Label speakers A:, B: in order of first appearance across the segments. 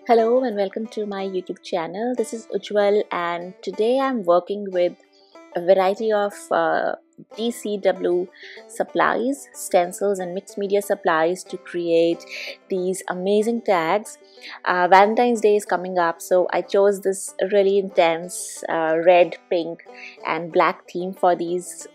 A: Hello and welcome to my YouTube channel. This is Ujjwal and today I'm working with a variety of TCW supplies, stencils and mixed media supplies to create these amazing tags. Valentine's Day is coming up, so I chose this really intense red, pink and black theme for these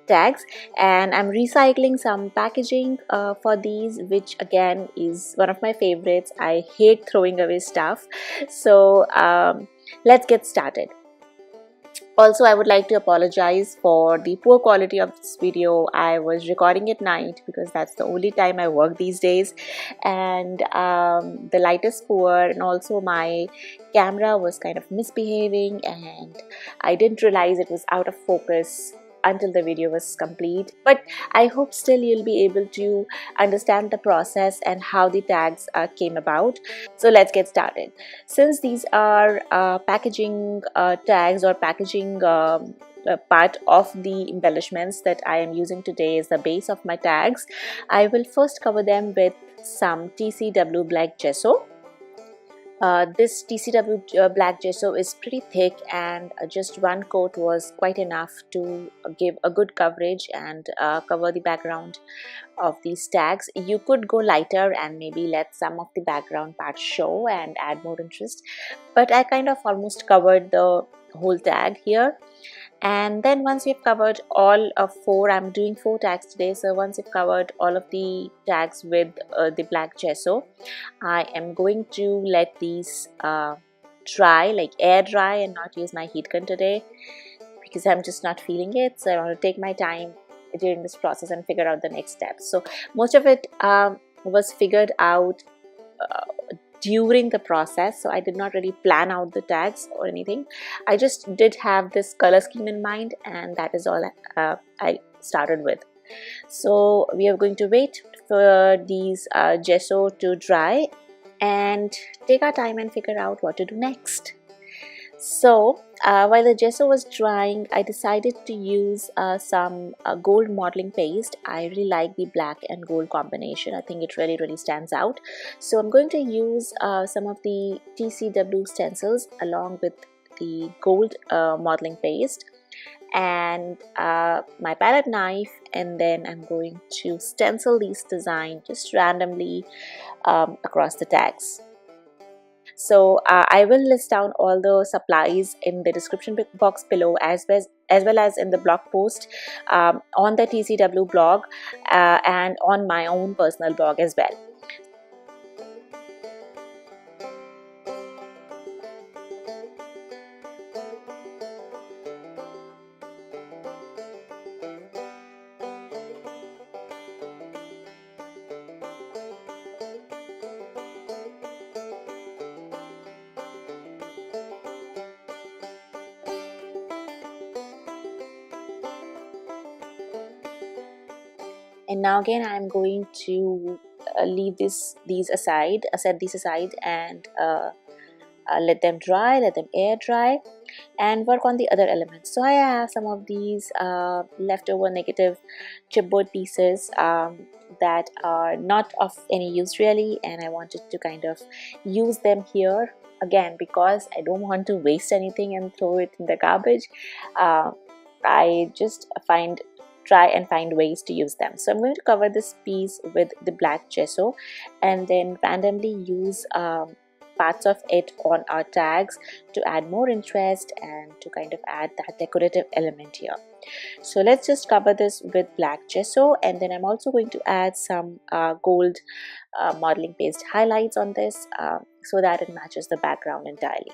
A: tags, and I'm recycling some packaging for these, which again is one of my favorites. I hate throwing away stuff, so let's get started. Also, I would like to apologize for the poor quality of this video. I was recording at night because that's the only time I work these days, and the light is poor, and also my camera was kind of misbehaving and I didn't realize it was out of focus until the video was complete. But I hope still you'll be able to understand the process and how the tags came about. So let's get started. Since these are packaging tags or packaging part of the embellishments that I am using today is the base of my tags, I will first cover them with some TCW black gesso. This TCW black gesso is pretty thick, and just one coat was quite enough to give a good coverage and cover the background of these tags. You could go lighter and maybe let some of the background parts show and add more interest, but I kind of almost covered the whole tag here. And then once you've covered all of four, I'm doing 4 tags today, so once you've covered all of the tags with the black gesso, I am going to let these dry, like air dry, and not use my heat gun today because I'm just not feeling it. So I want to take my time during this process and figure out the next steps. So most of it was figured out during the process, so I did not really plan out the tags or anything. I just did have this color scheme in mind, and that is all I started with. So we are going to wait for these gesso to dry and take our time and figure out what to do next. So while the gesso was drying, I decided to use some gold modeling paste. I really like the black and gold combination. I think it really stands out. So I'm going to use some of the TCW stencils along with the gold modeling paste and my palette knife, and then I'm going to stencil these designs just randomly across the tags. So I will list down all the supplies in the description box below, as well as in the blog post on the TCW blog and on my own personal blog as well. And now again I'm going to leave these aside, set these aside, and let them dry, let them air dry, and work on the other elements. So I have some of these leftover negative chipboard pieces that are not of any use really, and I wanted to kind of use them here again because I don't want to waste anything and throw it in the garbage. I just try and find ways to use them. So I'm going to cover this piece with the black gesso and then randomly use parts of it on our tags to add more interest and to kind of add that decorative element here. So let's just cover this with black gesso, and then I'm also going to add some gold modeling paste highlights on this so that it matches the background entirely.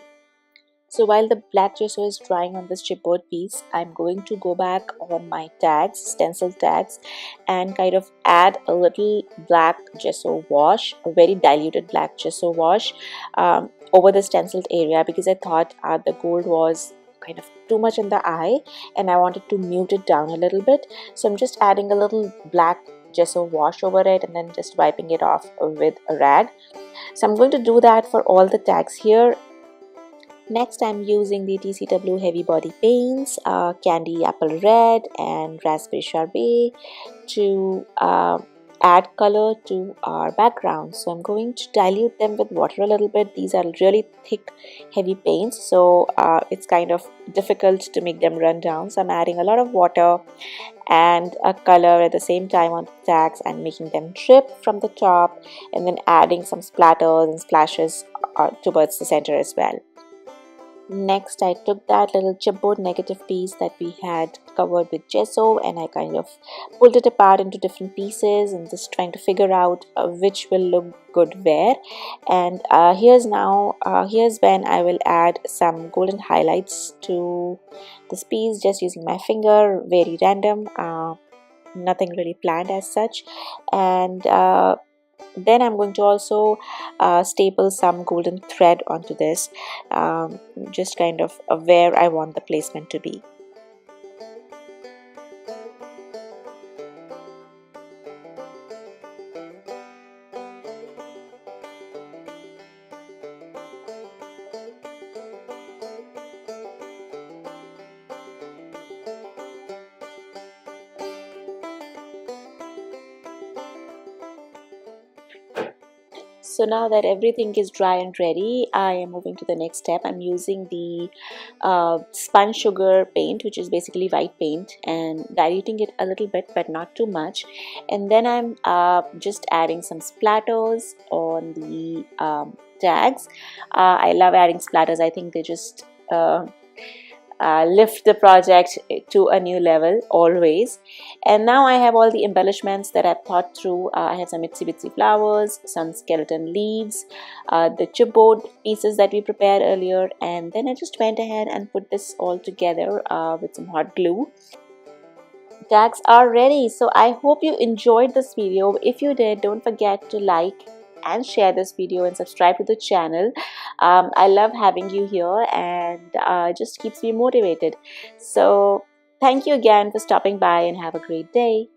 A: So while the black gesso is drying on this chipboard piece, I'm going to go back on my tags, stencil tags, and kind of add a little black gesso wash, a very diluted black gesso wash over the stenciled area, because I thought the gold was kind of too much in the eye and I wanted to mute it down a little bit. So I'm just adding a little black gesso wash over it and then just wiping it off with a rag. So I'm going to do that for all the tags here. Next, I'm using the TCW heavy body paints, Candy Apple Red and Raspberry Sorbet to add color to our background. So I'm going to dilute them with water a little bit. These are really thick, heavy paints, so it's kind of difficult to make them run down. So I'm adding a lot of water and a color at the same time on the tags and making them drip from the top, and then adding some splatters and splashes towards the center as well. Next, I took that little chipboard negative piece that we had covered with gesso, and I kind of pulled it apart into different pieces and just trying to figure out which will look good where. And here's when I will add some golden highlights to this piece, just using my finger, very random, nothing really planned as such. And then I'm going to also staple some golden thread onto this, just kind of where I want the placement to be. So now that everything is dry and ready, I am moving to the next step. I'm using the spun sugar paint, which is basically white paint, and diluting it a little bit but not too much. And then I'm just adding some splatters on the tags. I love adding splatters. I think they just lift the project to a new level always. And now I have all the embellishments that I've thought through. I have some itsy bitsy flowers, some skeleton leaves, the chipboard pieces that we prepared earlier, and then I just went ahead and put this all together with some hot glue. Tags are ready. So I hope you enjoyed this video. If you did, don't forget to like and share this video and subscribe to the channel. I love having you here, and it just keeps me motivated. So thank you again for stopping by, and have a great day.